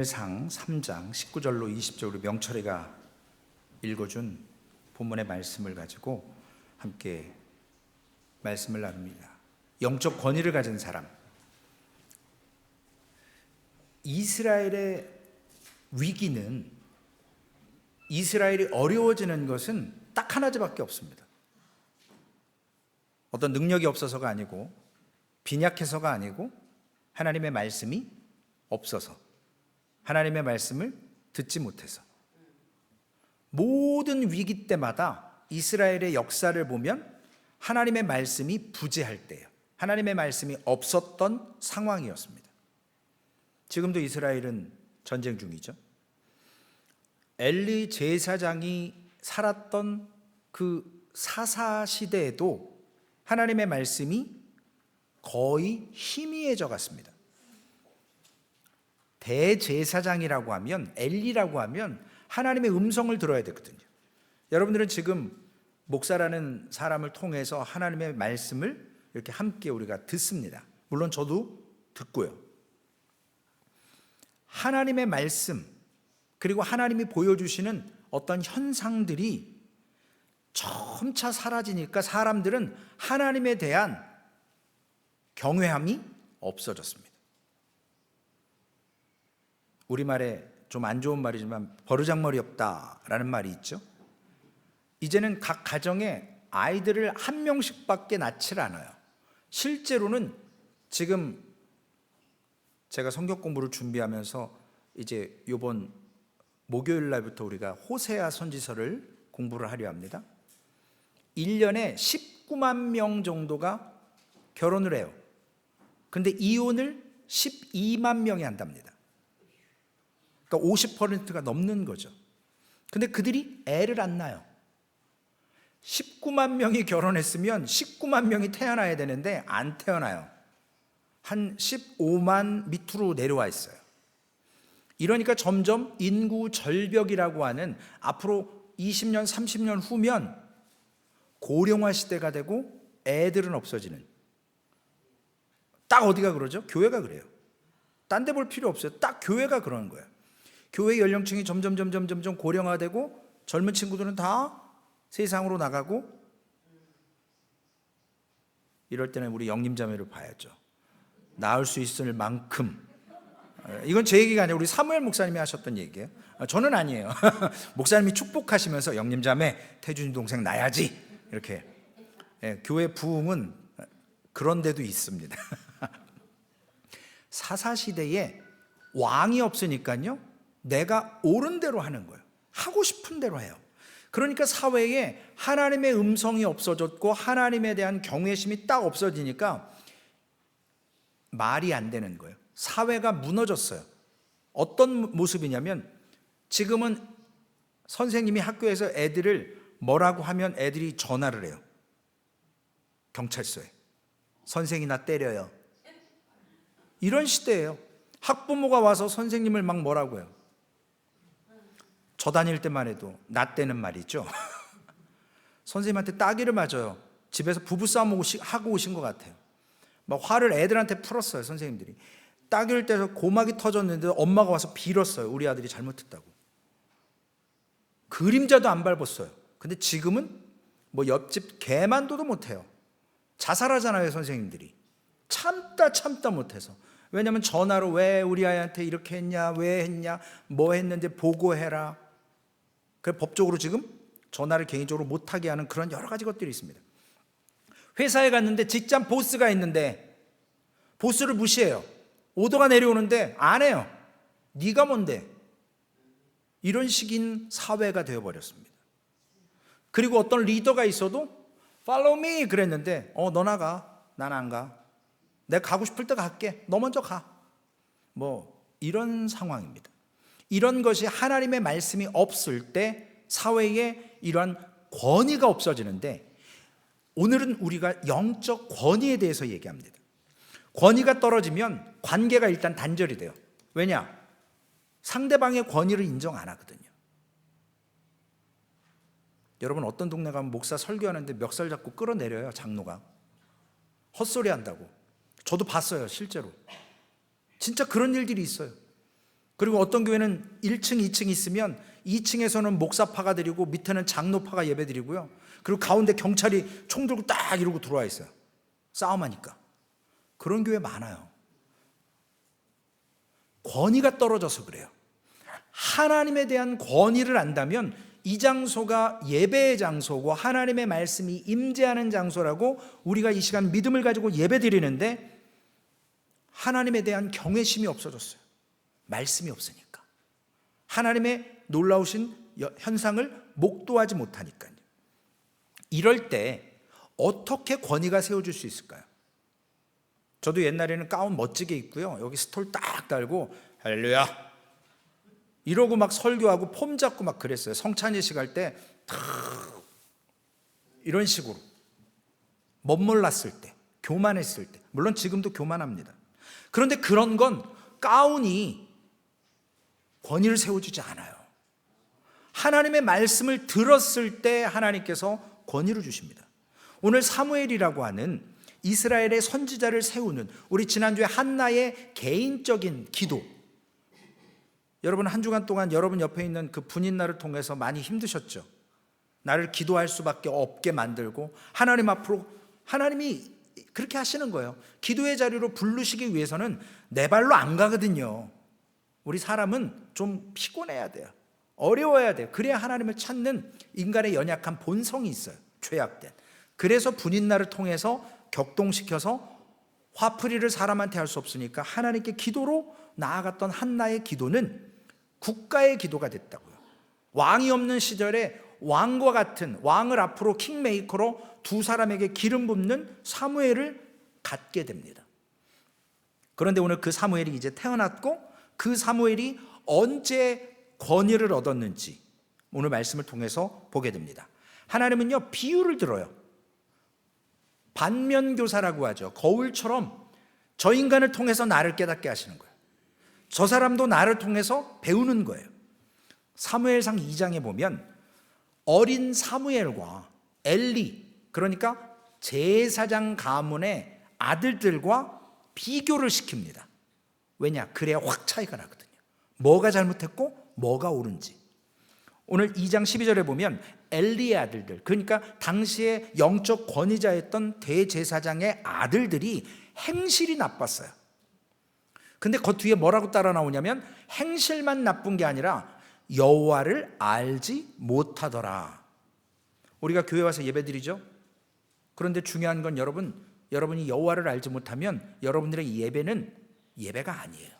상 3장 19절로 20절로 명철이가 읽어준 본문의 말씀을 가지고 함께 말씀을 나눕니다. 영적 권위를 가진 사람. 이스라엘의 위기는, 이스라엘이 어려워지는 것은 딱 하나밖에 없습니다. 어떤 능력이 없어서가 아니고, 빈약해서가 아니고, 하나님의 말씀이 없어서, 하나님의 말씀을 듣지 못해서. 모든 위기 때마다 이스라엘의 역사를 보면 하나님의 말씀이 부재할 때예요. 하나님의 말씀이 없었던 상황이었습니다. 지금도 이스라엘은 전쟁 중이죠. 엘리 제사장이 살았던 그 사사 시대에도 하나님의 말씀이 거의 희미해져 갔습니다. 대제사장이라고 하면, 엘리라고 하면 하나님의 음성을 들어야 되거든요. 여러분들은 지금 목사라는 사람을 통해서 하나님의 말씀을 이렇게 함께 우리가 듣습니다. 물론 저도 듣고요. 하나님의 말씀, 그리고 하나님이 보여주시는 어떤 현상들이 점차 사라지니까 사람들은 하나님에 대한 경외함이 없어졌습니다. 우리말에 좀 안 좋은 말이지만 버르장머리 없다라는 말이 있죠. 이제는 각 가정에 아이들을 한 명씩밖에 낳질 않아요. 실제로는 지금 제가 성경 공부를 준비하면서 이제 이번 목요일 날부터 우리가 호세아 선지서를 공부를 하려 합니다. 1년에 19만 명 정도가 결혼을 해요. 근데 이혼을 12만 명이 한답니다. 그러니까 50%가 넘는 거죠. 근데 그들이 애를 안 낳아요. 19만 명이 결혼했으면 19만 명이 태어나야 되는데 안 태어나요. 한 15만 밑으로 내려와 있어요. 이러니까 점점 인구 절벽이라고 하는, 앞으로 20년, 30년 후면 고령화 시대가 되고 애들은 없어지는, 딱 어디가 그러죠? 교회가 그래요. 딴 데 볼 필요 없어요. 딱 교회가 그러는 거예요. 교회 연령층이 점점 고령화되고 젊은 친구들은 다 세상으로 나가고, 이럴 때는 우리 영림자매를 봐야죠. 낳을 수 있을 만큼. 이건 제 얘기가 아니라 우리 사무엘 목사님이 하셨던 얘기예요. 저는 아니에요. 목사님이 축복하시면서 영림자매 태준이 동생 낳아야지, 이렇게. 교회 부흥은 그런 데도 있습니다. 사사시대에 왕이 없으니까요, 내가 옳은 대로 하는 거예요. 하고 싶은 대로 해요. 그러니까 사회에 하나님의 음성이 없어졌고 하나님에 대한 경외심이 딱 없어지니까 말이 안 되는 거예요. 사회가 무너졌어요. 어떤 모습이냐면, 지금은 선생님이 학교에서 애들을 뭐라고 하면 애들이 전화를 해요. 경찰서에. 선생이 나 때려요. 이런 시대예요. 학부모가 와서 선생님을 막 뭐라고 해요. 저 다닐 때만 해도 나 때는 말이죠. 선생님한테 따기를 맞아요. 집에서 부부싸움 하고 오신 것 같아요. 막 화를 애들한테 풀었어요. 선생님들이 따기를 떼서 고막이 터졌는데 엄마가 와서 빌었어요. 우리 아들이 잘못했다고. 그림자도 안 밟았어요. 근데 지금은 뭐 옆집 개만도도 못해요. 자살하잖아요. 선생님들이 참다 못해서. 왜냐하면 전화로 왜 우리 아이한테 이렇게 했냐, 왜 했냐, 뭐 했는데 보고해라. 그래서 법적으로 지금 전화를 개인적으로 못하게 하는 그런 여러 가지 것들이 있습니다. 회사에 갔는데 직장 보스가 있는데 보스를 무시해요. 오더가 내려오는데 안 해요. 네가 뭔데? 이런 식인 사회가 되어버렸습니다. 그리고 어떤 리더가 있어도 Follow me 그랬는데 너 나가, 난 안 가. 내가 가고 싶을 때 갈게. 너 먼저 가. 뭐 이런 상황입니다. 이런 것이 하나님의 말씀이 없을 때 사회에 이러한 권위가 없어지는데, 오늘은 우리가 영적 권위에 대해서 얘기합니다. 권위가 떨어지면 관계가 일단 단절이 돼요. 왜냐? 상대방의 권위를 인정 안 하거든요. 여러분, 어떤 동네 가면 목사 설교하는데 멱살 잡고 끌어내려요. 장로가 헛소리 한다고. 저도 봤어요. 실제로 진짜 그런 일들이 있어요. 그리고 어떤 교회는 1층, 2층 있으면 2층에서는 목사파가 드리고 밑에는 장로파가 예배 드리고요. 그리고 가운데 경찰이 총 들고 딱 이러고 들어와 있어요. 싸움하니까. 그런 교회 많아요. 권위가 떨어져서 그래요. 하나님에 대한 권위를 안다면 이 장소가 예배의 장소고 하나님의 말씀이 임재하는 장소라고 우리가 이 시간 믿음을 가지고 예배 드리는데 하나님에 대한 경외심이 없어졌어요. 말씀이 없으니까. 하나님의 놀라우신 현상을 목도하지 못하니까요. 이럴 때 어떻게 권위가 세워질 수 있을까요? 저도 옛날에는 가운 멋지게 입고요, 여기 스톨 딱 달고 할렐루야 이러고 막 설교하고 폼 잡고 막 그랬어요. 성찬예식 할 때 이런 식으로 멋몰랐을 때, 교만했을 때. 물론 지금도 교만합니다. 그런데 그런 건 가운이 권위를 세워주지 않아요. 하나님의 말씀을 들었을 때 하나님께서 권위를 주십니다. 오늘 사무엘이라고 하는 이스라엘의 선지자를 세우는, 우리 지난주에 한나의 개인적인 기도, 여러분 한 주간 동안 여러분 옆에 있는 그 분인날을 통해서 많이 힘드셨죠. 나를 기도할 수밖에 없게 만들고 하나님 앞으로, 하나님이 그렇게 하시는 거예요. 기도의 자리로 부르시기 위해서는 내 발로 안 가거든요. 우리 사람은 좀 피곤해야 돼요. 어려워야 돼요. 그래야 하나님을 찾는 인간의 연약한 본성이 있어요. 죄악된. 그래서 분인날을 통해서 격동시켜서 화풀이를 사람한테 할 수 없으니까 하나님께 기도로 나아갔던 한나의 기도는 국가의 기도가 됐다고요. 왕이 없는 시절에 왕과 같은, 왕을 앞으로 킹메이커로 두 사람에게 기름 붓는 사무엘을 갖게 됩니다. 그런데 오늘 그 사무엘이 이제 태어났고 그 사무엘이 언제 권위를 얻었는지 오늘 말씀을 통해서 보게 됩니다. 하나님은요, 비유를 들어요. 반면교사라고 하죠. 거울처럼 저 인간을 통해서 나를 깨닫게 하시는 거예요. 저 사람도 나를 통해서 배우는 거예요. 사무엘상 2장에 보면 어린 사무엘과 엘리, 그러니까 제사장 가문의 아들들과 비교를 시킵니다. 왜냐? 그래야 확 차이가 나거든요. 뭐가 잘못했고 뭐가 옳은지. 오늘 2장 12절에 보면 엘리의 아들들, 그러니까 당시에 영적 권위자였던 대제사장의 아들들이 행실이 나빴어요. 근데 그 뒤에 뭐라고 따라 나오냐면 행실만 나쁜 게 아니라 여호와를 알지 못하더라. 우리가 교회 와서 예배드리죠. 그런데 중요한 건 여러분이 여호와를 알지 못하면 여러분들의 예배는 예배가 아니에요.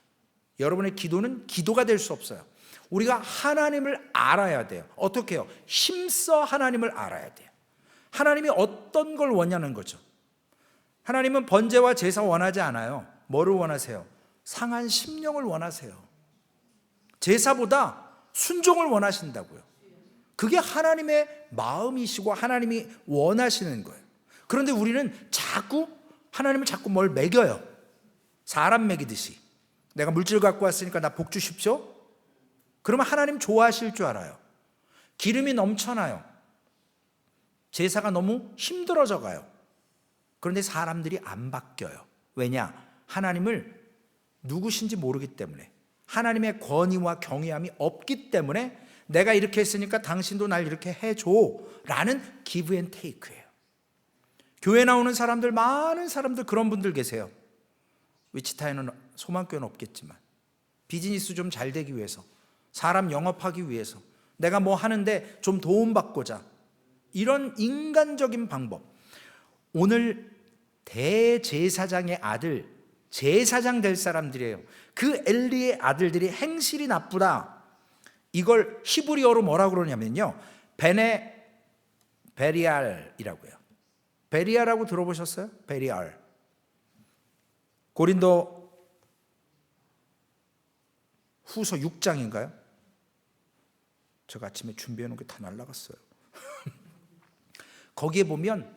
여러분의 기도는 기도가 될 수 없어요. 우리가 하나님을 알아야 돼요. 어떻게 해요? 힘써 하나님을 알아야 돼요. 하나님이 어떤 걸 원하는 거죠? 하나님은 번제와 제사 원하지 않아요. 뭐를 원하세요? 상한 심령을 원하세요. 제사보다 순종을 원하신다고요. 그게 하나님의 마음이시고 하나님이 원하시는 거예요. 그런데 우리는 하나님을 자꾸 뭘 먹여요. 사람 먹이듯이. 내가 물질 갖고 왔으니까 나 복 주십시오. 그러면 하나님 좋아하실 줄 알아요. 기름이 넘쳐나요. 제사가 너무 힘들어져 가요. 그런데 사람들이 안 바뀌어요. 왜냐? 하나님을 누구신지 모르기 때문에, 하나님의 권위와 경외함이 없기 때문에 내가 이렇게 했으니까 당신도 날 이렇게 해줘 라는 기브 앤 테이크예요. 교회 나오는 사람들, 많은 사람들 그런 분들 계세요. 위치타에는 소망교회는 없겠지만 비즈니스 좀 잘 되기 위해서, 사람 영업하기 위해서, 내가 뭐 하는데 좀 도움받고자, 이런 인간적인 방법. 오늘 대제사장의 아들, 제사장 될 사람들이에요. 그 엘리의 아들들이 행실이 나쁘다. 이걸 히브리어로 뭐라고 그러냐면요, 베리알이라고요. 베리알이라고 들어보셨어요? 베리알. 고린도 후서 6장인가요? 제가 아침에 준비해 놓은 게 다 날라갔어요. 거기에 보면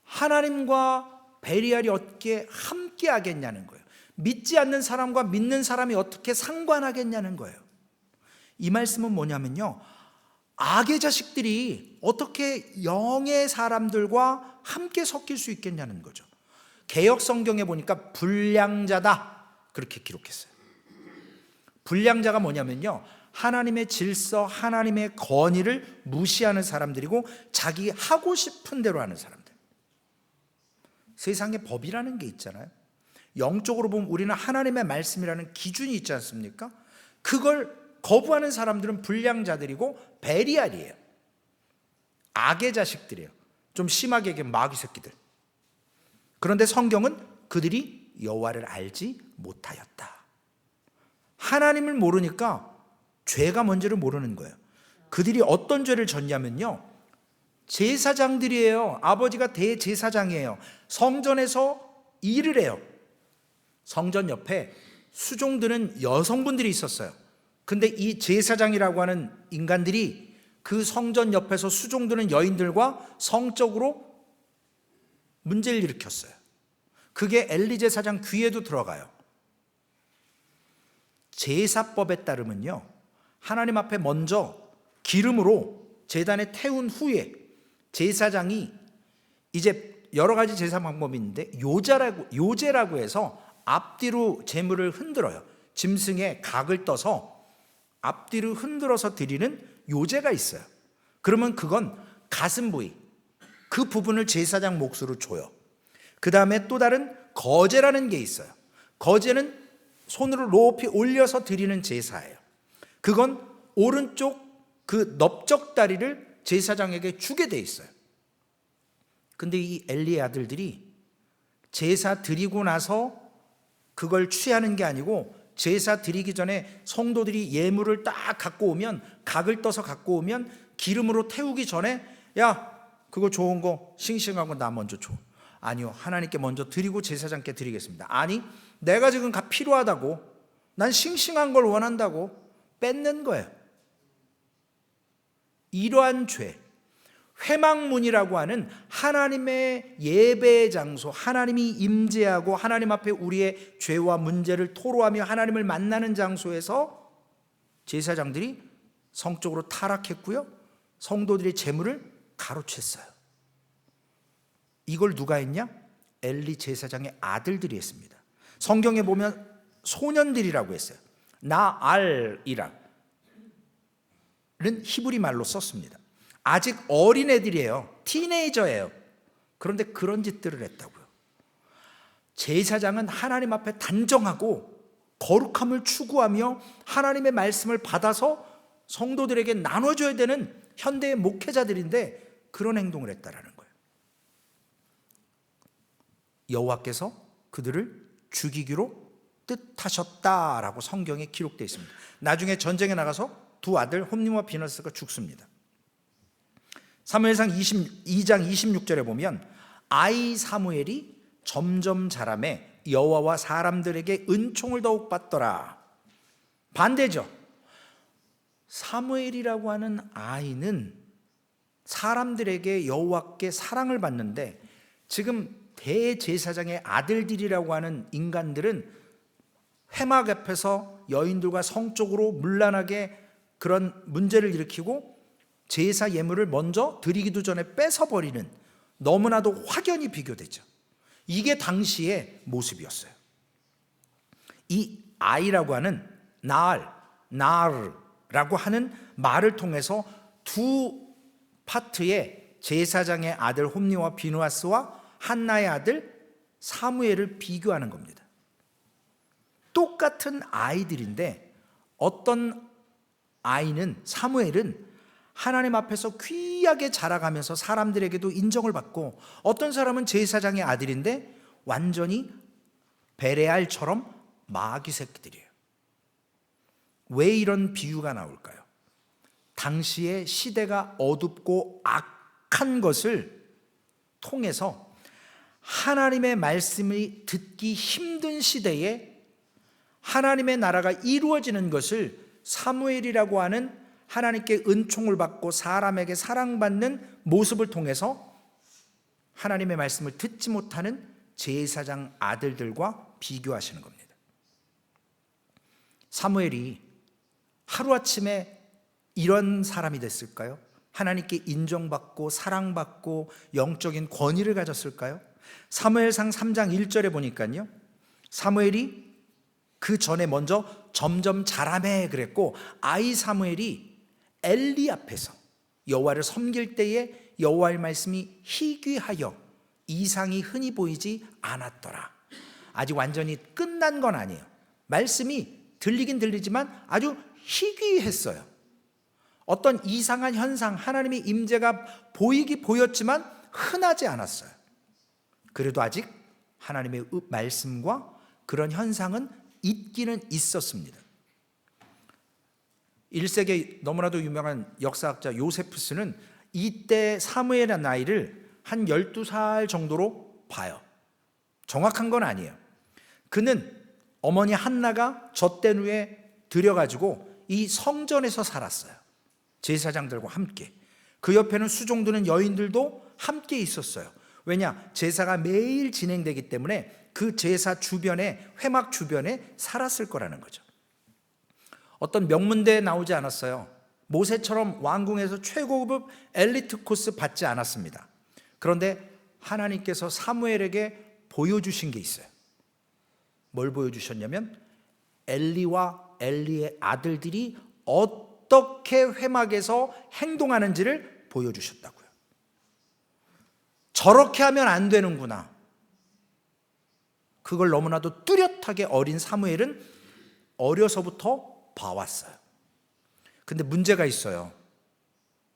하나님과 베리알이 어떻게 함께 하겠냐는 거예요. 믿지 않는 사람과 믿는 사람이 어떻게 상관하겠냐는 거예요. 이 말씀은 뭐냐면요, 악의 자식들이 어떻게 영의 사람들과 함께 섞일 수 있겠냐는 거죠. 개역 성경에 보니까 불량자다 그렇게 기록했어요. 불량자가 뭐냐면요, 하나님의 질서, 하나님의 권위를 무시하는 사람들이고 자기 하고 싶은 대로 하는 사람들. 세상에 법이라는 게 있잖아요. 영적으로 보면 우리는 하나님의 말씀이라는 기준이 있지 않습니까? 그걸 거부하는 사람들은 불량자들이고 베리알이에요. 악의 자식들이에요. 좀 심하게 얘기하면 마귀 새끼들. 그런데 성경은 그들이 여호와를 알지 못하였다. 하나님을 모르니까 죄가 뭔지를 모르는 거예요. 그들이 어떤 죄를 졌냐면요, 제사장들이에요. 아버지가 대제사장이에요. 성전에서 일을 해요. 성전 옆에 수종드는 여성분들이 있었어요. 근데 이 제사장이라고 하는 인간들이 그 성전 옆에서 수종드는 여인들과 성적으로 문제를 일으켰어요. 그게 엘리 제사장 귀에도 들어가요. 제사법에 따르면요, 하나님 앞에 먼저 기름으로 제단에 태운 후에 제사장이 이제 여러 가지 제사 방법이 있는데 요제라고 해서 앞뒤로 제물을 흔들어요. 짐승의 각을 떠서 앞뒤로 흔들어서 드리는 요제가 있어요. 그러면 그건 가슴 부위, 그 부분을 제사장 몫으로 줘요. 그 다음에 또 다른 거제라는 게 있어요. 거제는 손으로 높이 올려서 드리는 제사예요. 그건 오른쪽 그 넓적다리를 제사장에게 주게 돼 있어요. 근데 이 엘리의 아들들이 제사 드리고 나서 그걸 취하는 게 아니고, 제사 드리기 전에 성도들이 예물을 딱 갖고 오면, 각을 떠서 갖고 오면 기름으로 태우기 전에, 야, 그거 좋은 거 싱싱한 거 나 먼저 줘. 아니요, 하나님께 먼저 드리고 제사장께 드리겠습니다. 아니, 내가 지금 필요하다고, 난 싱싱한 걸 원한다고 뺏는 거예요. 이러한 죄, 회막문이라고 하는 하나님의 예배 장소, 하나님이 임재하고 하나님 앞에 우리의 죄와 문제를 토로하며 하나님을 만나는 장소에서 제사장들이 성적으로 타락했고요, 성도들의 재물을 가로챘어요. 이걸 누가 했냐? 엘리 제사장의 아들들이 했습니다. 성경에 보면 소년들이라고 했어요. 나알이라는 히브리 말로 썼습니다. 아직 어린애들이에요. 티네이저예요. 그런데 그런 짓들을 했다고요. 제사장은 하나님 앞에 단정하고 거룩함을 추구하며 하나님의 말씀을 받아서 성도들에게 나눠줘야 되는 현대의 목회자들인데 그런 행동을 했다라는 거예요. 여호와께서 그들을 죽이기로 뜻하셨다라고 성경에 기록되어 있습니다. 나중에 전쟁에 나가서 두 아들 홈니와 비너스가 죽습니다. 사무엘상 22장 26절에 보면 아이 사무엘이 점점 자라매 여호와와 사람들에게 은총을 더욱 받더라. 반대죠. 사무엘이라고 하는 아이는 사람들에게 여호와께 사랑을 받는데, 지금 대제사장의 아들들이라고 하는 인간들은 회막 앞에서 여인들과 성적으로 문란하게 그런 문제를 일으키고 제사 예물을 먼저 드리기도 전에 뺏어버리는, 너무나도 확연히 비교되죠. 이게 당시의 모습이었어요. 이 아이라고 하는 나르라고 하는 말을 통해서 두 파트의 제사장의 아들 홈니와 비누아스와 한나의 아들 사무엘을 비교하는 겁니다. 똑같은 아이들인데 어떤 아이는, 사무엘은 하나님 앞에서 귀하게 자라가면서 사람들에게도 인정을 받고, 어떤 사람은 제사장의 아들인데 완전히 베레알처럼 마귀 새끼들이에요. 왜 이런 비유가 나올까요? 당시의 시대가 어둡고 악한 것을 통해서 하나님의 말씀이 듣기 힘든 시대에 하나님의 나라가 이루어지는 것을 사무엘이라고 하는 하나님께 은총을 받고 사람에게 사랑받는 모습을 통해서 하나님의 말씀을 듣지 못하는 제사장 아들들과 비교하시는 겁니다. 사무엘이 하루아침에 이런 사람이 됐을까요? 하나님께 인정받고 사랑받고 영적인 권위를 가졌을까요? 사무엘상 3장 1절에 보니까요, 사무엘이 그 전에 먼저 점점 자라매 그랬고, 아이 사무엘이 엘리 앞에서 여호와를 섬길 때에 여호와의 말씀이 희귀하여 이상이 흔히 보이지 않았더라. 아직 완전히 끝난 건 아니에요. 말씀이 들리긴 들리지만 아주 희귀했어요. 어떤 이상한 현상, 하나님의 임재가 보였지만 흔하지 않았어요. 그래도 아직 하나님의 말씀과 그런 현상은 있기는 있었습니다. 1세기 너무나도 유명한 역사학자 요세푸스는 이때 사무엘의 나이를 한 12살 정도로 봐요. 정확한 건 아니에요. 그는 어머니 한나가 젖된 후에 들여가지고 이 성전에서 살았어요. 제사장들과 함께. 그 옆에는 수종드는 여인들도 함께 있었어요. 왜냐? 제사가 매일 진행되기 때문에 그 제사 주변에, 회막 주변에 살았을 거라는 거죠. 어떤 명문대에 나오지 않았어요. 모세처럼 왕궁에서 최고급 엘리트 코스 받지 않았습니다. 그런데 하나님께서 사무엘에게 보여주신 게 있어요. 뭘 보여주셨냐면 엘리와 엘리의 아들들이 어떻게 회막에서 행동하는지를 보여주셨다고요. 저렇게 하면 안 되는구나. 그걸 너무나도 뚜렷하게 어린 사무엘은 어려서부터 봐왔어요. 근데 문제가 있어요.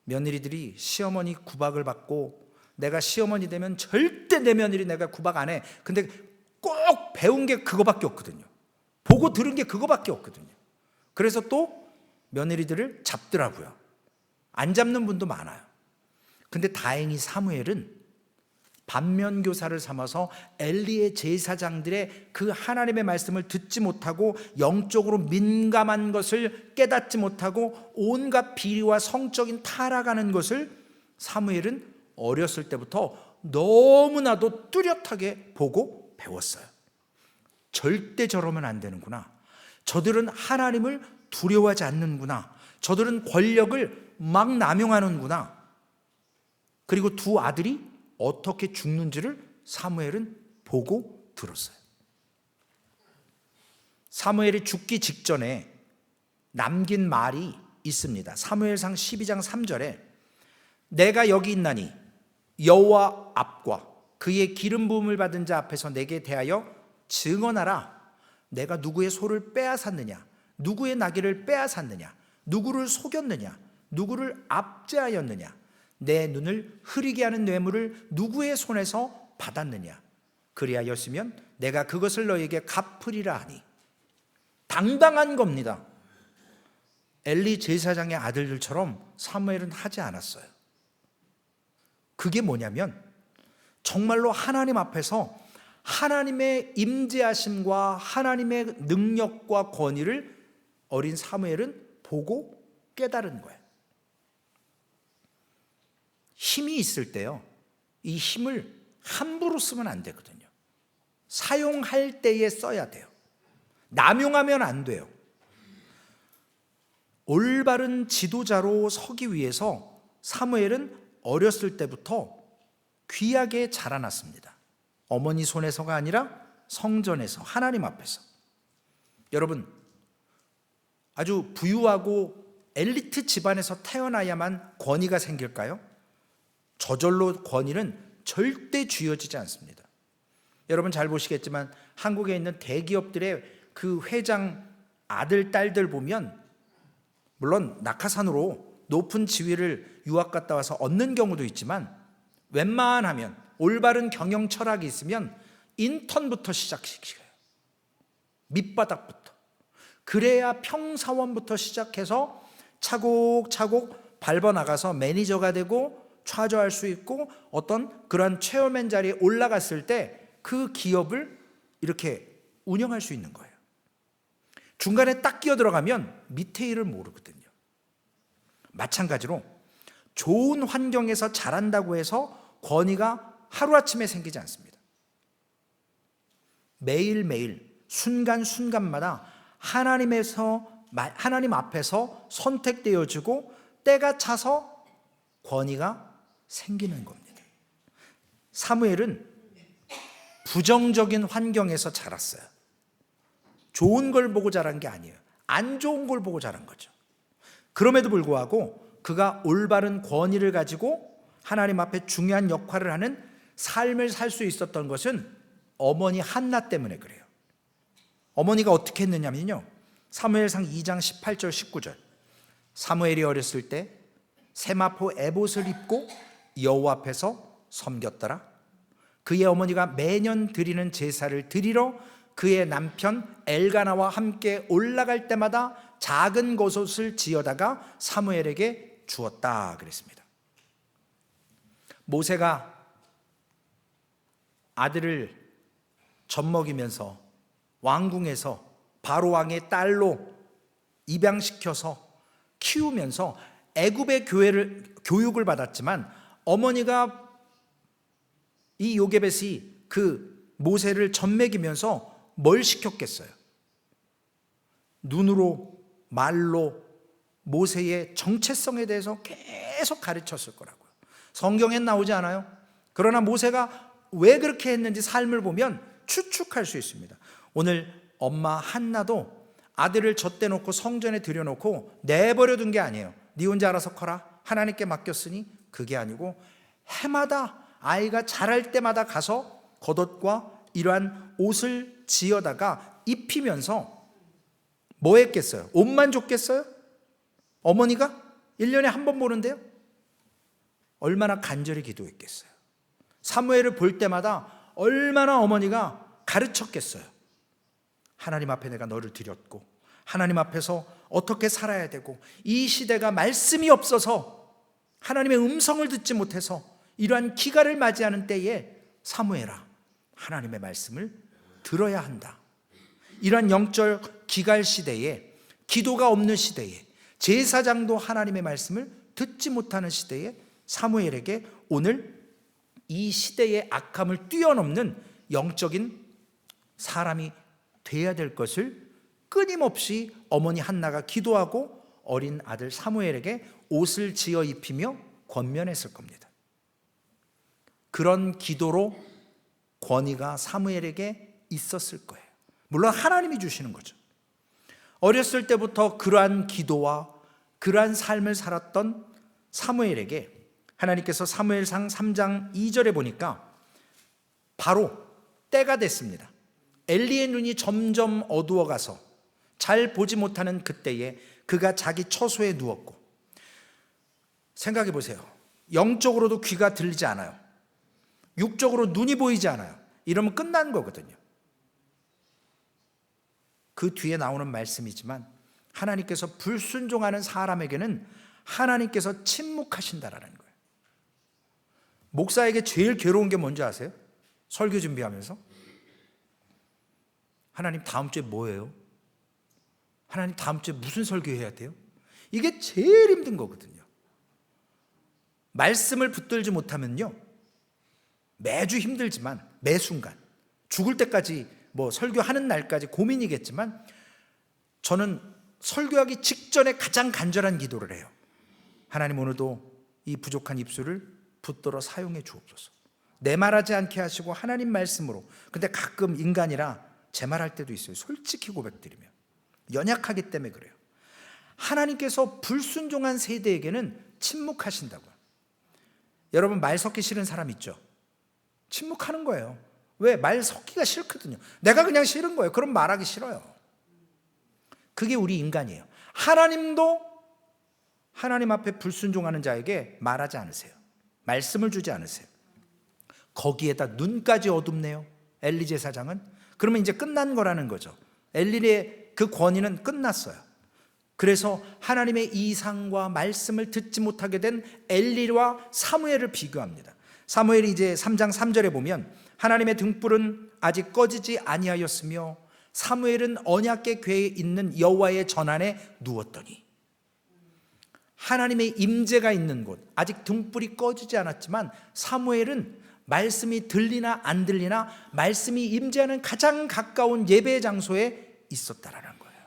며느리들이 시어머니 구박을 받고, 내가 시어머니 되면 절대 내 며느리 내가 구박 안 해. 근데 꼭 배운 게 그거밖에 없거든요. 보고 들은 게 그거밖에 없거든요. 그래서 또 며느리들을 잡더라고요. 안 잡는 분도 많아요. 근데 다행히 사무엘은 반면교사를 삼아서 엘리의 제사장들의 그 하나님의 말씀을 듣지 못하고 영적으로 민감한 것을 깨닫지 못하고 온갖 비리와 성적인 타락하는 것을 사무엘은 어렸을 때부터 너무나도 뚜렷하게 보고 배웠어요. 절대 저러면 안 되는구나. 저들은 하나님을 두려워하지 않는구나. 저들은 권력을 막 남용하는구나. 그리고 두 아들이 어떻게 죽는지를 사무엘은 보고 들었어요. 사무엘이 죽기 직전에 남긴 말이 있습니다. 사무엘상 12장 3절에 내가 여기 있나니 여호와 앞과 그의 기름 부음을 받은 자 앞에서 내게 대하여 증언하라. 내가 누구의 소를 빼앗았느냐, 누구의 나귀를 빼앗았느냐, 누구를 속였느냐, 누구를 압제하였느냐, 내 눈을 흐리게 하는 뇌물을 누구의 손에서 받았느냐. 그리하였으면 내가 그것을 너에게 갚으리라 하니. 당당한 겁니다. 엘리 제사장의 아들들처럼 사무엘은 하지 않았어요. 그게 뭐냐면 정말로 하나님 앞에서 하나님의 임재하심과 하나님의 능력과 권위를 어린 사무엘은 보고 깨달은 거예요. 힘이 있을 때요, 이 힘을 함부로 쓰면 안 되거든요. 사용할 때에 써야 돼요. 남용하면 안 돼요. 올바른 지도자로 서기 위해서 사무엘은 어렸을 때부터 귀하게 자라났습니다. 어머니 손에서가 아니라 성전에서, 하나님 앞에서. 여러분, 아주 부유하고 엘리트 집안에서 태어나야만 권위가 생길까요? 저절로 권위는 절대 쥐어지지 않습니다. 여러분 잘 보시겠지만 한국에 있는 대기업들의 그 회장 아들, 딸들 보면 물론 낙하산으로 높은 지위를 유학 갔다 와서 얻는 경우도 있지만 웬만하면 올바른 경영 철학이 있으면 인턴부터 시작시켜요. 밑바닥부터. 그래야 평사원부터 시작해서 차곡차곡 밟아나가서 매니저가 되고 좌절할 수 있고 어떤 그런 체어맨 자리에 올라갔을 때 그 기업을 이렇게 운영할 수 있는 거예요. 중간에 딱 끼어 들어가면 밑에 일을 모르거든요. 마찬가지로 좋은 환경에서 자란다고 해서 권위가 하루아침에 생기지 않습니다. 매일매일 순간순간마다 하나님 앞에서 선택되어지고 때가 차서 권위가 생기는 겁니다. 사무엘은 부정적인 환경에서 자랐어요. 좋은 걸 보고 자란 게 아니에요. 안 좋은 걸 보고 자란 거죠. 그럼에도 불구하고 그가 올바른 권위를 가지고 하나님 앞에 중요한 역할을 하는 삶을 살 수 있었던 것은 어머니 한나 때문에 그래요. 어머니가 어떻게 했느냐면요, 사무엘상 2장 18절 19절. 사무엘이 어렸을 때 세마포 에봇을 입고 여호와 앞에서 섬겼더라. 그의 어머니가 매년 드리는 제사를 드리러 그의 남편 엘가나와 함께 올라갈 때마다 작은 겉옷을 지어다가 사무엘에게 주었다 그랬습니다. 모세가 아들을 젖먹이면서 왕궁에서 바로 왕의 딸로 입양시켜서 키우면서 애굽의 교육을 받았지만, 어머니가 이 요게벳이 그 모세를 젖먹이면서 뭘 시켰겠어요? 눈으로, 말로 모세의 정체성에 대해서 계속 가르쳤을 거라고요. 성경엔 나오지 않아요. 그러나 모세가 왜 그렇게 했는지 삶을 보면 추측할 수 있습니다. 오늘 엄마 한나도 아들을 젖대 놓고 성전에 들여놓고 내버려 둔 게 아니에요. 네 혼자 알아서 커라, 하나님께 맡겼으니. 그게 아니고 해마다 아이가 자랄 때마다 가서 겉옷과 이러한 옷을 지어다가 입히면서 뭐 했겠어요? 옷만 줬겠어요? 어머니가 1년에 한 번 보는데요, 얼마나 간절히 기도했겠어요? 사무엘을 볼 때마다 얼마나 어머니가 가르쳤겠어요? 하나님 앞에 내가 너를 드렸고, 하나님 앞에서 어떻게 살아야 되고, 이 시대가 말씀이 없어서 하나님의 음성을 듣지 못해서 이러한 기갈을 맞이하는 때에 사무엘아, 하나님의 말씀을 들어야 한다. 이러한 영적 기갈 시대에, 기도가 없는 시대에, 제사장도 하나님의 말씀을 듣지 못하는 시대에 사무엘에게 오늘 이 시대의 악함을 뛰어넘는 영적인 사람이 돼야 될 것을 끊임없이 어머니 한나가 기도하고 어린 아들 사무엘에게 옷을 지어 입히며 권면했을 겁니다. 그런 기도로 권위가 사무엘에게 있었을 거예요. 물론 하나님이 주시는 거죠. 어렸을 때부터 그러한 기도와 그러한 삶을 살았던 사무엘에게 하나님께서 사무엘상 3장 2절에 보니까 바로 때가 됐습니다. 엘리의 눈이 점점 어두워가서 잘 보지 못하는 그때에 그가 자기 처소에 누웠고, 생각해 보세요. 영적으로도 귀가 들리지 않아요. 육적으로 눈이 보이지 않아요. 이러면 끝난 거거든요. 그 뒤에 나오는 말씀이지만 하나님께서 불순종하는 사람에게는 하나님께서 침묵하신다라는 거예요. 목사에게 제일 괴로운 게 뭔지 아세요? 설교 준비하면서 하나님 다음 주에 뭐예요? 하나님 다음 주에 무슨 설교해야 돼요? 이게 제일 힘든 거거든요. 말씀을 붙들지 못하면요, 매주 힘들지만 매 순간 죽을 때까지 뭐 설교하는 날까지 고민이겠지만, 저는 설교하기 직전에 가장 간절한 기도를 해요. 하나님, 오늘도 이 부족한 입술을 붙들어 사용해 주옵소서. 내 말하지 않게 하시고 하나님 말씀으로. 근데 가끔 인간이라 제 말할 때도 있어요. 솔직히 고백드리면 연약하기 때문에 그래요. 하나님께서 불순종한 세대에게는 침묵하신다고요. 여러분, 말 섞기 싫은 사람 있죠? 침묵하는 거예요. 왜? 말 섞기가 싫거든요. 내가 그냥 싫은 거예요. 그럼 말하기 싫어요. 그게 우리 인간이에요. 하나님도 하나님 앞에 불순종하는 자에게 말하지 않으세요. 말씀을 주지 않으세요. 거기에다 눈까지 어둡네요, 엘리 제사장은. 그러면 이제 끝난 거라는 거죠. 엘리의 그 권위는 끝났어요. 그래서 하나님의 이상과 말씀을 듣지 못하게 된 엘리와 사무엘을 비교합니다. 사무엘이 이제 3장 3절에 보면 하나님의 등불은 아직 꺼지지 아니하였으며 사무엘은 언약궤 궤에 있는 여호와의 전안에 누웠더니, 하나님의 임재가 있는 곳, 아직 등불이 꺼지지 않았지만 사무엘은 말씀이 들리나 안 들리나 말씀이 임재하는 가장 가까운 예배 장소에 있었다라는 거예요.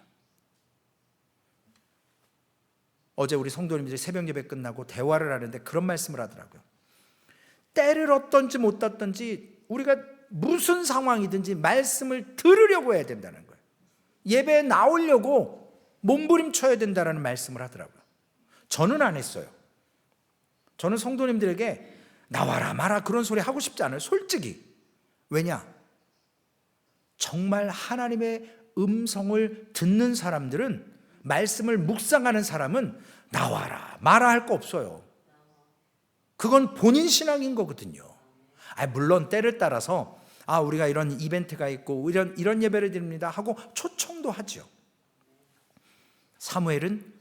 어제 우리 성도님들이 새벽 예배 끝나고 대화를 하는데 그런 말씀을 하더라고요. 때를 얻든지 못 얻든지 우리가 무슨 상황이든지 말씀을 들으려고 해야 된다는 거예요. 예배에 나오려고 몸부림쳐야 된다라는 말씀을 하더라고요. 저는 안 했어요. 저는 성도님들에게 나와라 마라 그런 소리 하고 싶지 않아요. 솔직히. 왜냐? 정말 하나님의 음성을 듣는 사람들은, 말씀을 묵상하는 사람은 나와라 마라 할 거 없어요. 그건 본인 신앙인 거거든요. 물론 때를 따라서 우리가 이런 이벤트가 있고 이런 예배를 드립니다 하고 초청도 하죠. 사무엘은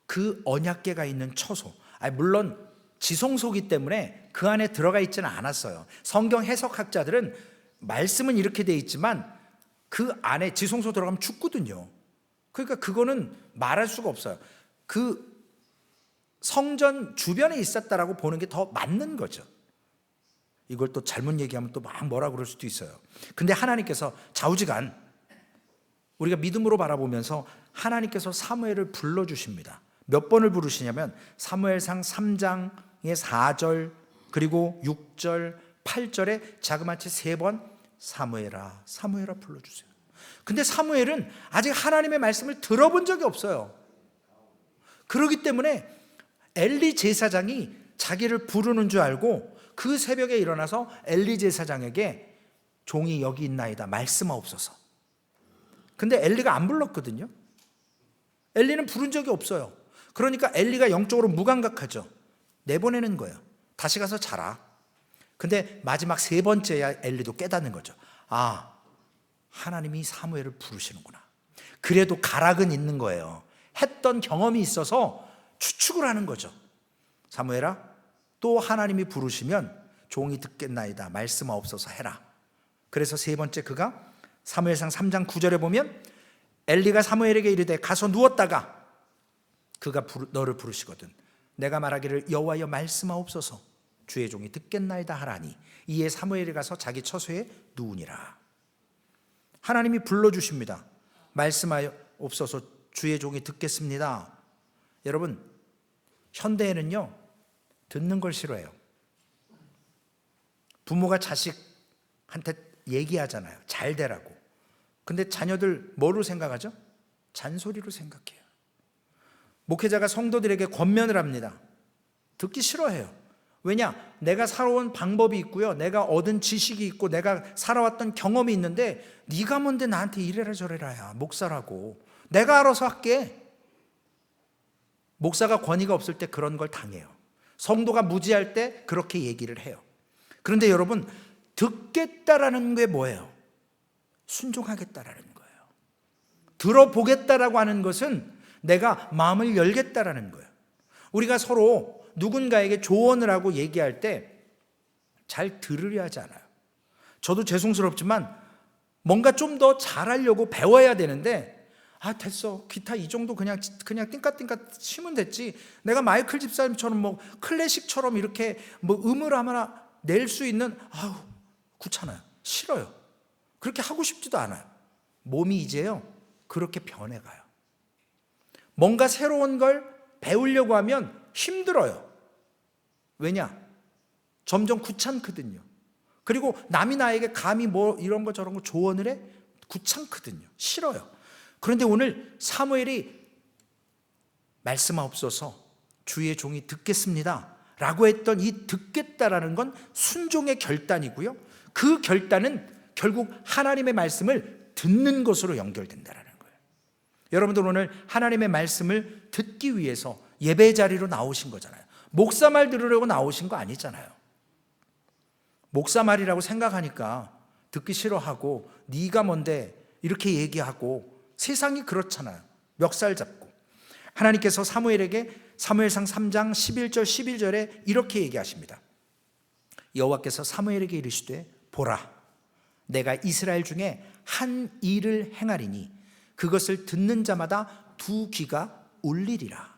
그 언약궤가 있는 처소, 물론 지성소기 때문에 그 안에 들어가 있지는 않았어요. 성경 해석학자들은 말씀은 이렇게 돼 있지만 그 안에 지성소 들어가면 죽거든요. 그러니까 그거는 말할 수가 없어요. 그 성전 주변에 있었다라고 보는 게 더 맞는 거죠. 이걸 또 잘못 얘기하면 또 막 뭐라 그럴 수도 있어요. 근데 하나님께서 좌우지간 우리가 믿음으로 바라보면서 하나님께서 사무엘을 불러주십니다. 몇 번을 부르시냐면 사무엘상 3장의 4절 그리고 6절 8절에 자그마치 3번 사무엘아 사무엘아 불러주세요. 근데 사무엘은 아직 하나님의 말씀을 들어본 적이 없어요. 그렇기 때문에 엘리 제사장이 자기를 부르는 줄 알고 그 새벽에 일어나서 엘리 제사장에게 종이 여기 있나이다 말씀하옵소서. 근데 엘리가 안 불렀거든요. 엘리는 부른 적이 없어요. 그러니까 엘리가 영적으로 무감각하죠. 내보내는 거예요. 다시 가서 자라. 근데 마지막 3번째야 엘리도 깨닫는 거죠. 하나님이 사무엘을 부르시는구나. 그래도 가락은 있는 거예요. 했던 경험이 있어서 추측을 하는 거죠. 사무엘아, 또 하나님이 부르시면 종이 듣겠나이다 말씀하옵소서 해라. 그래서 3번째 그가 사무엘상 3장 9절에 보면 엘리가 사무엘에게 이르되 가서 누웠다가 그가 너를 부르시거든 내가 말하기를 여호와여 말씀하옵소서 주의 종이 듣겠나이다 하라니 이에 사무엘이 가서 자기 처소에 누우니라. 하나님이 불러주십니다. 말씀하옵소서 주의 종이 듣겠습니다. 여러분, 현대에는요 듣는 걸 싫어해요. 부모가 자식한테 얘기하잖아요. 잘 되라고. 근데 자녀들 뭐로 생각하죠? 잔소리로 생각해요. 목회자가 성도들에게 권면을 합니다. 듣기 싫어해요. 왜냐? 내가 살아온 방법이 있고요. 내가 얻은 지식이 있고 내가 살아왔던 경험이 있는데 네가 뭔데 나한테 이래라 저래라야. 목사라고. 내가 알아서 할게. 목사가 권위가 없을 때 그런 걸 당해요. 성도가 무지할 때 그렇게 얘기를 해요. 그런데 여러분, 듣겠다라는 게 뭐예요? 순종하겠다라는 거예요. 들어보겠다라고 하는 것은 내가 마음을 열겠다라는 거예요. 우리가 서로 누군가에게 조언을 하고 얘기할 때 잘 들으려 하지 않아요. 저도 죄송스럽지만 뭔가 좀 더 잘하려고 배워야 되는데 됐어. 기타 이 정도 그냥 띵까띵까 치면 됐지. 내가 마이클 집사님처럼 뭐 클래식처럼 이렇게 뭐 음을 하나 낼 수 있는 귀찮아요. 싫어요. 그렇게 하고 싶지도 않아요. 몸이 이제요 그렇게 변해가요. 뭔가 새로운 걸 배우려고 하면 힘들어요. 왜냐? 점점 귀찮거든요. 그리고 남이 나에게 감히 뭐 이런 거 저런 거 조언을 해? 귀찮거든요. 싫어요. 그런데 오늘 사무엘이 말씀하옵소서 주의 종이 듣겠습니다 라고 했던 이 듣겠다라는 건 순종의 결단이고요. 그 결단은 결국 하나님의 말씀을 듣는 것으로 연결된다는 거예요. 여러분들 오늘 하나님의 말씀을 듣기 위해서 예배 자리로 나오신 거잖아요. 목사 말 들으려고 나오신 거 아니잖아요. 목사 말이라고 생각하니까 듣기 싫어하고 네가 뭔데 이렇게 얘기하고 세상이 그렇잖아요. 멱살 잡고. 하나님께서 사무엘에게 사무엘상 3장 11절 11절에 이렇게 얘기하십니다. 여호와께서 사무엘에게 이르시되 보라 내가 이스라엘 중에 한 일을 행하리니 그것을 듣는 자마다 2귀가 울리리라.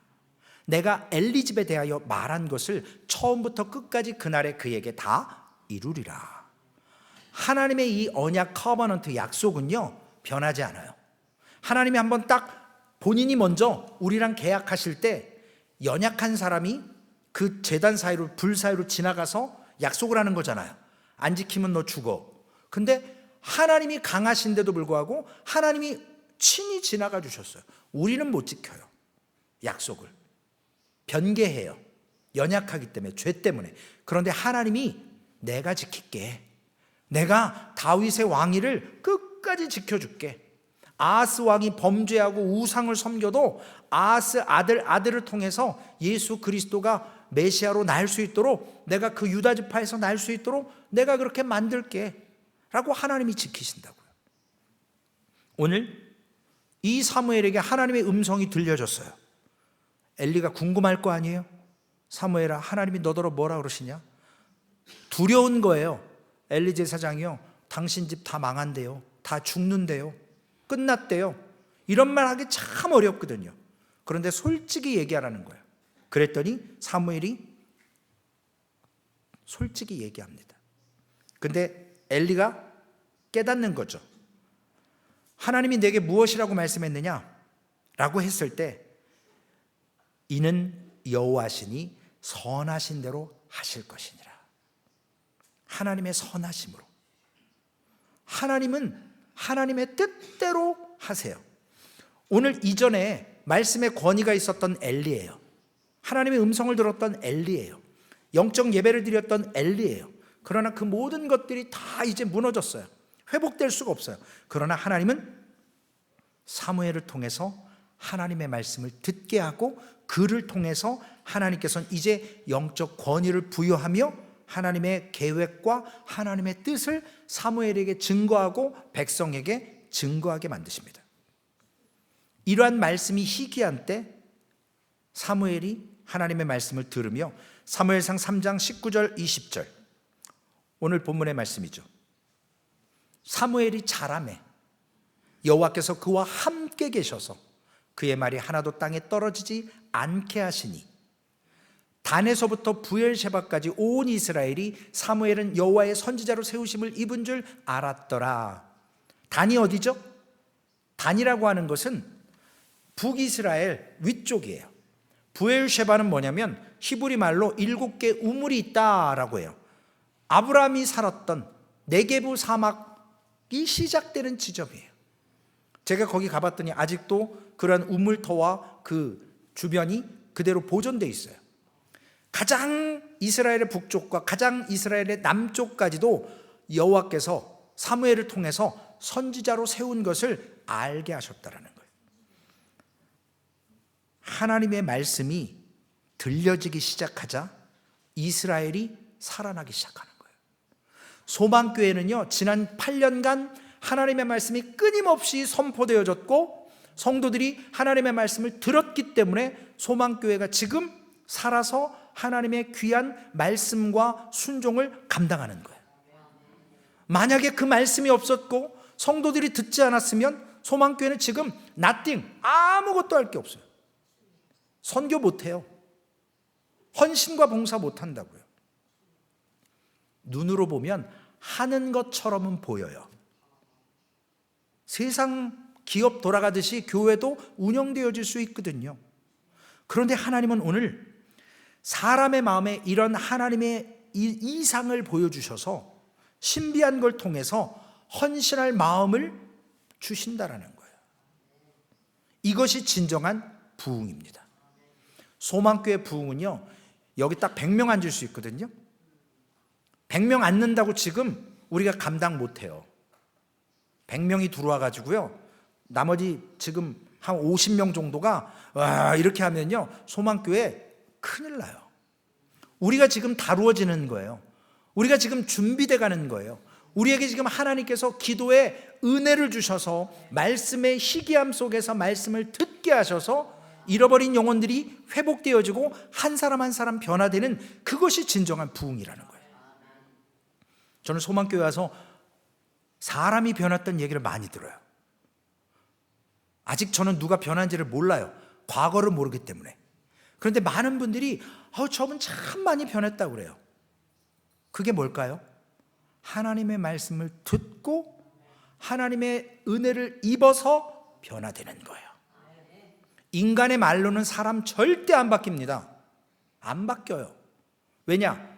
내가 엘리 집에 대하여 말한 것을 처음부터 끝까지 그날에 그에게 다 이루리라. 하나님의 이 언약 커버넌트 약속은요 변하지 않아요. 하나님이 한번 딱 본인이 먼저 우리랑 계약하실 때 연약한 사람이 그 제단 사이로 불 사이로 지나가서 약속을 하는 거잖아요. 안 지키면 너 죽어. 근데 하나님이 강하신데도 불구하고 하나님이 친히 지나가 주셨어요. 우리는 못 지켜요. 약속을 변개해요. 연약하기 때문에, 죄 때문에. 그런데 하나님이 내가 지킬게. 내가 다윗의 왕위를 끝까지 지켜줄게. 아하스 왕이 범죄하고 우상을 섬겨도 아하스 아들을 통해서 예수 그리스도가 메시아로 날 수 있도록, 내가 그 유다 지파에서 날 수 있도록 내가 그렇게 만들게 라고 하나님이 지키신다고요. 오늘 이 사무엘에게 하나님의 음성이 들려졌어요. 엘리가 궁금할 거 아니에요? 사무엘아, 하나님이 너더러 뭐라 그러시냐? 두려운 거예요. 엘리 제사장이요, 당신 집 다 망한대요. 다 죽는데요. 끝났대요. 이런 말 하기 참 어렵거든요. 그런데 솔직히 얘기하라는 거예요. 그랬더니 사무엘이 솔직히 얘기합니다. 근데 엘리가 깨닫는 거죠. 하나님이 내게 무엇이라고 말씀했느냐? 라고 했을 때, 이는 여호와시니 선하신 대로 하실 것이니라. 하나님의 선하심으로. 하나님은 하나님의 뜻대로 하세요. 오늘 이전에 말씀의 권위가 있었던 엘리예요. 하나님의 음성을 들었던 엘리예요. 영적 예배를 드렸던 엘리예요. 그러나 그 모든 것들이 다 이제 무너졌어요. 회복될 수가 없어요. 그러나 하나님은 사무엘을 통해서 하나님의 말씀을 듣게 하고, 그를 통해서 하나님께서는 이제 영적 권위를 부여하며 하나님의 계획과 하나님의 뜻을 사무엘에게 증거하고 백성에게 증거하게 만드십니다. 이러한 말씀이 희귀한 때 사무엘이 하나님의 말씀을 들으며, 사무엘상 3장 19절 20절, 오늘 본문의 말씀이죠. 사무엘이 자라매 여호와께서 그와 함께 계셔서 그의 말이 하나도 땅에 떨어지지 않게 하시니, 단에서부터 부엘셰바까지 온 이스라엘이 사무엘은 여호와의 선지자로 세우심을 입은 줄 알았더라. 단이 어디죠? 단이라고 하는 것은 북이스라엘 위쪽이에요. 부엘셰바는 뭐냐면 히브리 말로 7개 우물이 있다라고 해요. 아브라함이 살았던 네게부 사막이 시작되는 지점이에요. 제가 거기 가봤더니 아직도 그런 우물터와 그 주변이 그대로 보존되어 있어요. 가장 이스라엘의 북쪽과 가장 이스라엘의 남쪽까지도 여호와께서 사무엘을 통해서 선지자로 세운 것을 알게 하셨다라는 거예요. 하나님의 말씀이 들려지기 시작하자 이스라엘이 살아나기 시작하는 거예요. 소망교회는요, 지난 8년간 하나님의 말씀이 끊임없이 선포되어졌고 성도들이 하나님의 말씀을 들었기 때문에 소망교회가 지금 살아서 하나님의 귀한 말씀과 순종을 감당하는 거예요. 만약에 그 말씀이 없었고 성도들이 듣지 않았으면 소망교회는 지금 nothing, 아무것도 할 게 없어요. 선교 못해요. 헌신과 봉사 못한다고요. 눈으로 보면 하는 것처럼은 보여요. 세상 기업 돌아가듯이 교회도 운영되어질 수 있거든요. 그런데 하나님은 오늘 사람의 마음에 이런 하나님의 이상을 보여주셔서 신비한 걸 통해서 헌신할 마음을 주신다라는 거예요. 이것이 진정한 부흥입니다. 소망교회 부흥은요, 여기 딱 100명 앉을 수 있거든요. 100명 앉는다고 지금 우리가 감당 못해요. 100명이 들어와 가지고요, 나머지 지금 한 50명 정도가 와 이렇게 하면요, 소망교회 큰일 나요. 우리가 지금 다루어지는 거예요. 우리가 지금 준비돼 가는 거예요. 우리에게 지금 하나님께서 기도에 은혜를 주셔서 말씀의 희귀함 속에서 말씀을 듣게 하셔서 잃어버린 영혼들이 회복되어지고 한 사람 한 사람 변화되는, 그것이 진정한 부흥이라는 거예요. 저는 소망교회 와서 사람이 변했던 얘기를 많이 들어요. 아직 저는 누가 변한지를 몰라요. 과거를 모르기 때문에. 그런데 많은 분들이 저분 참 많이 변했다고 그래요. 그게 뭘까요? 하나님의 말씀을 듣고 하나님의 은혜를 입어서 변화되는 거예요. 인간의 말로는 사람 절대 안 바뀝니다. 안 바뀌어요. 왜냐?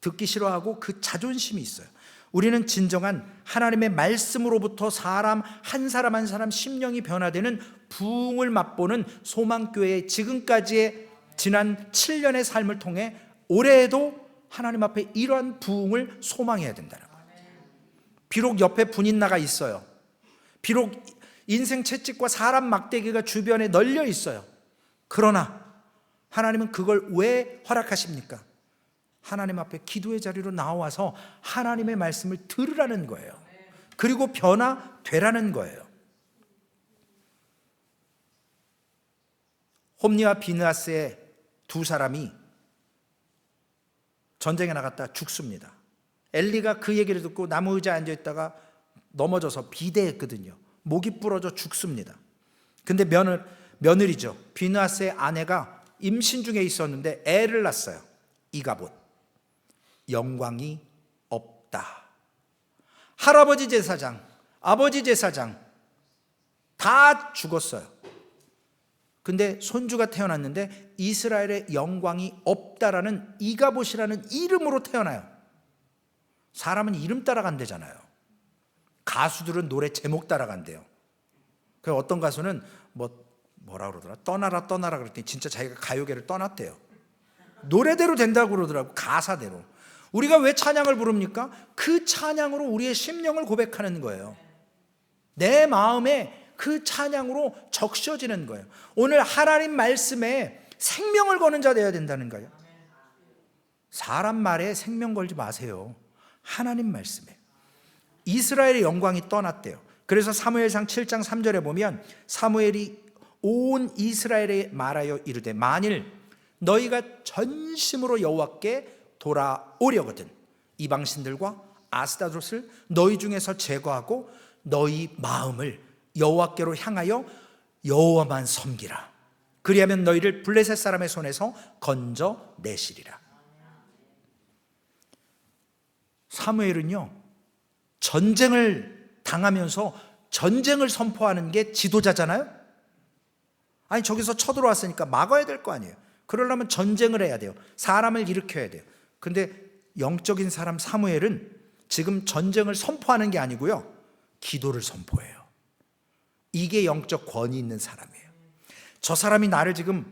듣기 싫어하고 그 자존심이 있어요. 우리는 진정한 하나님의 말씀으로부터 사람 한 사람 한 사람 심령이 변화되는 부흥을 맛보는 소망교회의 지금까지의 지난 7년의 삶을 통해 올해에도 하나님 앞에 이러한 부흥을 소망해야 된다는 거예요. 비록 옆에 분인나가 있어요. 비록 인생 채찍과 사람 막대기가 주변에 널려 있어요. 그러나 하나님은 그걸 왜 허락하십니까? 하나님 앞에 기도의 자리로 나와서 하나님의 말씀을 들으라는 거예요. 그리고 변화되라는 거예요. 홈리와 비느하스의 두 사람이 전쟁에 나갔다 죽습니다. 엘리가 그 얘기를 듣고 나무 의자에 앉아있다가 넘어져서 비대했거든요. 목이 부러져 죽습니다. 근데 며느리죠. 비느하스의 아내가 임신 중에 있었는데 애를 낳았어요. 이가봇. 영광이 없다. 할아버지 제사장, 아버지 제사장 다 죽었어요. 근데 손주가 태어났는데 이스라엘의 영광이 없다라는 이가봇이라는 이름으로 태어나요. 사람은 이름 따라간대잖아요. 가수들은 노래 제목 따라간대요. 그래서 어떤 가수는 뭐라 그러더라? 떠나라 그랬더니 진짜 자기가 가요계를 떠났대요. 노래대로 된다고 그러더라고. 가사대로. 우리가 왜 찬양을 부릅니까? 그 찬양으로 우리의 심령을 고백하는 거예요. 내 마음에 그 찬양으로 적셔지는 거예요. 오늘 하나님 말씀에 생명을 거는 자 되어야 된다는 거예요. 사람 말에 생명 걸지 마세요. 하나님 말씀에. 이스라엘의 영광이 떠났대요. 그래서 사무엘상 7장 3절에 보면 사무엘이 온 이스라엘에 말하여 이르되 만일 너희가 전심으로 여호와께 돌아오려거든 이방신들과 아스타롯을 너희 중에서 제거하고 너희 마음을 여호와께로 향하여 여호와만 섬기라. 그리하면 너희를 블레셋 사람의 손에서 건져내시리라. 사무엘은요, 전쟁을 당하면서 전쟁을 선포하는 게 지도자잖아요. 아니 저기서 쳐들어왔으니까 막아야 될 거 아니에요. 그러려면 전쟁을 해야 돼요. 사람을 일으켜야 돼요. 근데 영적인 사람 사무엘은 지금 전쟁을 선포하는 게 아니고요, 기도를 선포해요. 이게 영적 권위 있는 사람이에요. 저 사람이 나를 지금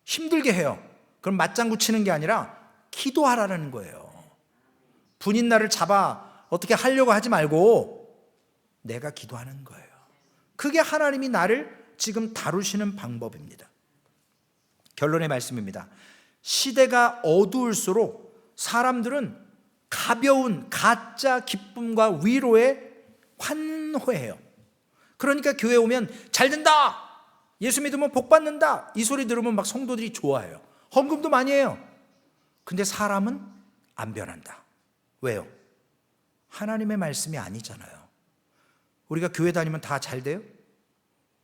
힘들게 해요. 그럼 맞장구 치는 게 아니라 기도하라는 거예요. 분인 나를 잡아 어떻게 하려고 하지 말고 내가 기도하는 거예요. 그게 하나님이 나를 지금 다루시는 방법입니다. 결론의 말씀입니다. 시대가 어두울수록 사람들은 가벼운 가짜 기쁨과 위로에 환호해요. 그러니까 교회 오면 잘 된다, 예수 믿으면 복 받는다, 이 소리 들으면 막 성도들이 좋아해요. 헌금도 많이 해요. 근데 사람은 안 변한다. 왜요? 하나님의 말씀이 아니잖아요. 우리가 교회 다니면 다 잘 돼요?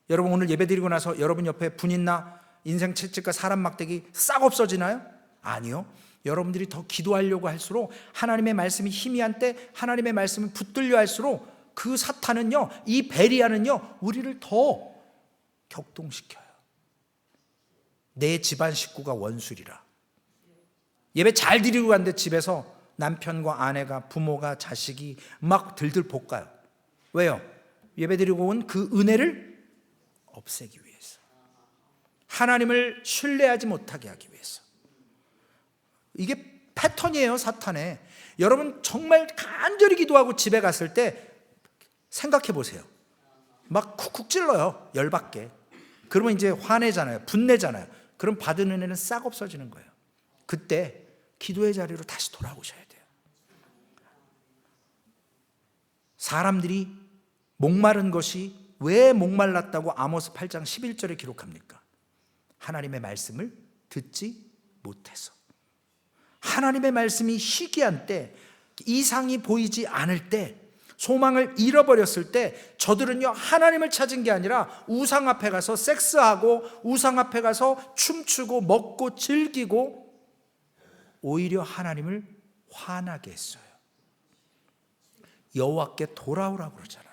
여러분 오늘 예배 드리고 나서 여러분 옆에 분인나 인생 채찍과 사람 막대기 싹 없어지나요? 아니요. 여러분들이 더 기도하려고 할수록 하나님의 말씀이 희미한 때 하나님의 말씀을 붙들려 할수록 그 사탄은요, 이 베리아는요, 우리를 더 격동시켜요. 내 집안 식구가 원수리라. 예배 잘 드리고 갔는데 집에서 남편과 아내가, 부모가, 자식이 막 들들 볶아요. 왜요? 예배 드리고 온 그 은혜를 없애기 위해서, 하나님을 신뢰하지 못하게 하기 위해서. 이게 패턴이에요, 사탄의. 여러분 정말 간절히 기도하고 집에 갔을 때 생각해 보세요. 막 쿡쿡 찔러요, 열받게. 그러면 이제 화내잖아요, 분내잖아요. 그럼 받은 은혜는 싹 없어지는 거예요. 그때 기도의 자리로 다시 돌아오셔야 돼요. 사람들이 목마른 것이 왜 목말랐다고 아모스 8장 11절에 기록합니까? 하나님의 말씀을 듣지 못해서. 하나님의 말씀이 희귀한 때, 이상이 보이지 않을 때, 소망을 잃어버렸을 때 저들은요, 하나님을 찾은 게 아니라 우상 앞에 가서 섹스하고 우상 앞에 가서 춤추고 먹고 즐기고 오히려 하나님을 화나게 했어요. 여호와께 돌아오라고 그러잖아요.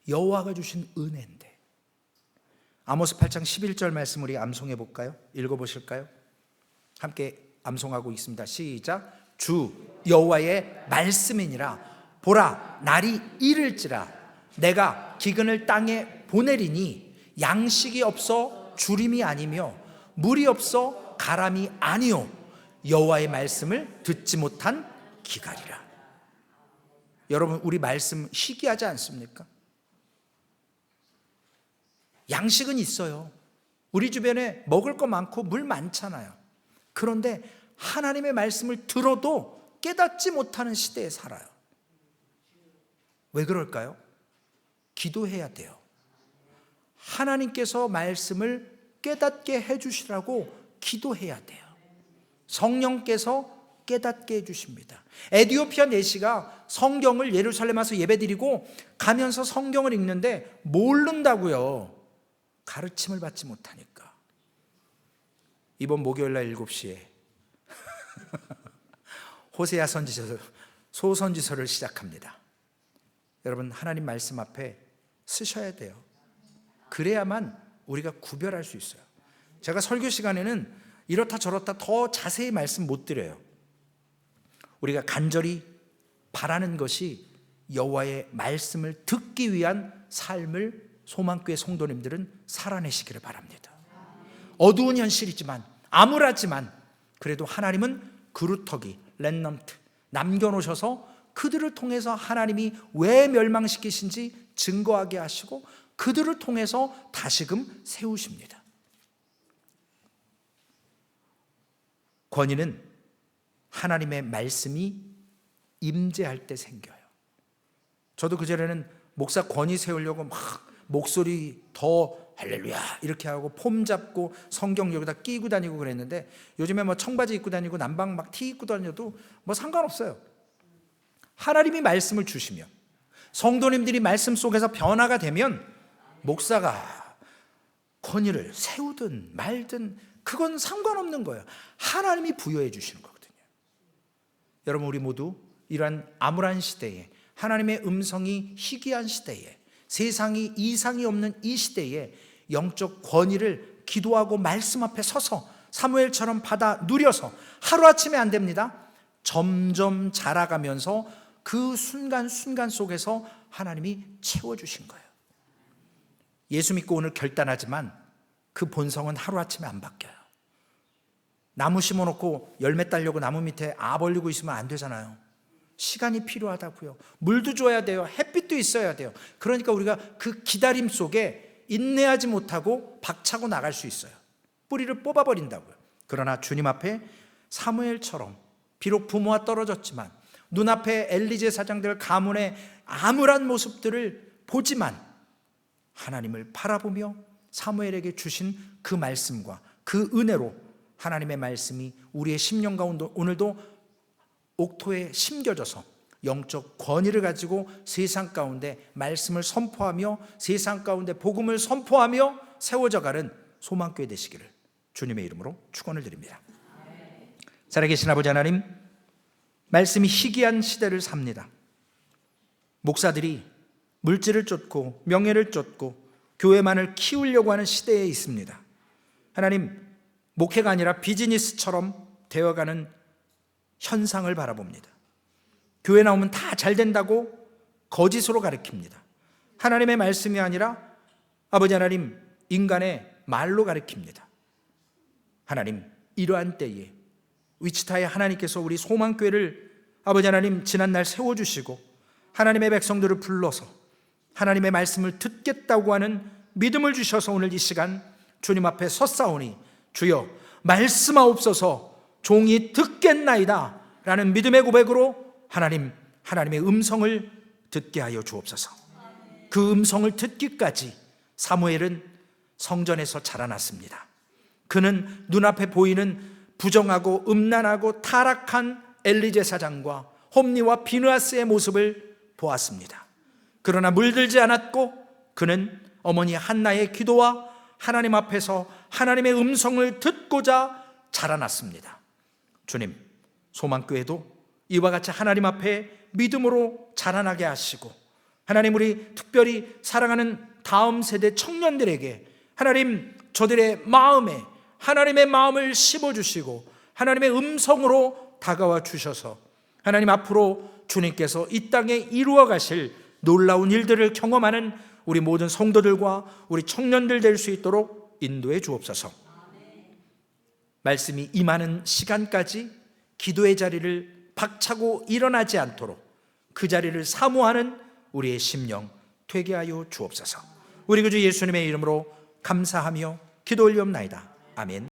여호와가 주신 은혜인데. 아모스 8장 11절 말씀 우리 암송해 볼까요? 읽어보실까요? 함께 암송하고 있습니다. 시작. 주 여호와의 말씀이니라. 보라, 날이 이를지라. 내가 기근을 땅에 보내리니 양식이 없어 주림이 아니며 물이 없어 가람이 아니요 여호와의 말씀을 듣지 못한 기갈이라. 여러분, 우리 말씀 희귀하지 않습니까? 양식은 있어요. 우리 주변에 먹을 거 많고 물 많잖아요. 그런데 하나님의 말씀을 들어도 깨닫지 못하는 시대에 살아요. 왜 그럴까요? 기도해야 돼요. 하나님께서 말씀을 깨닫게 해주시라고 기도해야 돼요. 성령께서 깨닫게 해주십니다. 에디오피아 내시가 성경을 예루살렘 와서 예배드리고 가면서 성경을 읽는데 모른다고요. 가르침을 받지 못하니까. 이번 목요일날 7시에 호세아 선지서, 소선지서를 시작합니다. 여러분, 하나님 말씀 앞에 쓰셔야 돼요. 그래야만 우리가 구별할 수 있어요. 제가 설교 시간에는 이렇다 저렇다 더 자세히 말씀 못 드려요. 우리가 간절히 바라는 것이 여호와의 말씀을 듣기 위한 삶을 소망교회 성도님들은 살아내시기를 바랍니다. 어두운 현실이지만, 암울하지만 그래도 하나님은 그루터기, 렘넌트 남겨놓으셔서 그들을 통해서 하나님이 왜 멸망시키신지 증거하게 하시고 그들을 통해서 다시금 세우십니다. 권위는 하나님의 말씀이 임재할 때 생겨요. 저도 그전에는 목사 권위 세우려고 막 목소리 더 할렐루야 이렇게 하고 폼 잡고 성경 여기다 끼고 다니고 그랬는데 요즘에 뭐 청바지 입고 다니고 남방 막 티 입고 다녀도 뭐 상관없어요. 하나님이 말씀을 주시면, 성도님들이 말씀 속에서 변화가 되면 목사가 권위를 세우든 말든 그건 상관없는 거예요. 하나님이 부여해 주시는 거거든요. 여러분, 우리 모두 이러한 암울한 시대에, 하나님의 음성이 희귀한 시대에, 세상이 이상이 없는 이 시대에 영적 권위를 기도하고 말씀 앞에 서서 사무엘처럼 받아 누려서 하루아침에 안 됩니다. 점점 자라가면서 그 순간순간 속에서 하나님이 채워주신 거예요. 예수 믿고 오늘 결단하지만 그 본성은 하루아침에 안 바뀌어요. 나무 심어놓고 열매 따려고 나무 밑에 아 벌리고 있으면 안 되잖아요. 시간이 필요하다고요. 물도 줘야 돼요. 햇빛도 있어야 돼요. 그러니까 우리가 그 기다림 속에 인내하지 못하고 박차고 나갈 수 있어요. 뿌리를 뽑아버린다고요. 그러나 주님 앞에 사무엘처럼 비록 부모와 떨어졌지만 눈앞에 엘리제 사장들 가문의 암울한 모습들을 보지만 하나님을 바라보며 사무엘에게 주신 그 말씀과 그 은혜로 하나님의 말씀이 우리의 심령 가운데 오늘도 옥토에 심겨져서 영적 권위를 가지고 세상 가운데 말씀을 선포하며 세상 가운데 복음을 선포하며 세워져가는 소망교회 되시기를 주님의 이름으로 축원을 드립니다. 살아계신 아버지 하나님, 말씀이 희귀한 시대를 삽니다. 목사들이 물질을 쫓고 명예를 쫓고 교회만을 키우려고 하는 시대에 있습니다. 하나님, 목회가 아니라 비즈니스처럼 되어가는 현상을 바라봅니다. 교회 나오면 다 잘 된다고 거짓으로 가르칩니다. 하나님의 말씀이 아니라 아버지 하나님, 인간의 말로 가르칩니다. 하나님, 이러한 때에 위치타에 하나님께서 우리 소망교회를 아버지 하나님 지난날 세워주시고 하나님의 백성들을 불러서 하나님의 말씀을 듣겠다고 하는 믿음을 주셔서 오늘 이 시간 주님 앞에 섰사오니 주여 말씀하옵소서, 종이 듣겠나이다 라는 믿음의 고백으로 하나님의 음성을 듣게 하여 주옵소서. 그 음성을 듣기까지 사무엘은 성전에서 자라났습니다. 그는 눈앞에 보이는 부정하고 음란하고 타락한 엘리제 사장과 홈리와 비느하스의 모습을 보았습니다. 그러나 물들지 않았고 그는 어머니 한나의 기도와 하나님 앞에서 하나님의 음성을 듣고자 자라났습니다. 주님, 소망교회도 이와 같이 하나님 앞에 믿음으로 자라나게 하시고 하나님, 우리 특별히 사랑하는 다음 세대 청년들에게 하나님, 저들의 마음에 하나님의 마음을 심어주시고 하나님의 음성으로 다가와 주셔서 하나님 앞으로 주님께서 이 땅에 이루어 가실 놀라운 일들을 경험하는 우리 모든 성도들과 우리 청년들 될 수 있도록 인도해 주옵소서. 말씀이 임하는 시간까지 기도의 자리를 박차고 일어나지 않도록 그 자리를 사모하는 우리의 심령 되게 하여 주옵소서. 우리 구주 예수님의 이름으로 감사하며 기도 올리옵나이다. 아멘.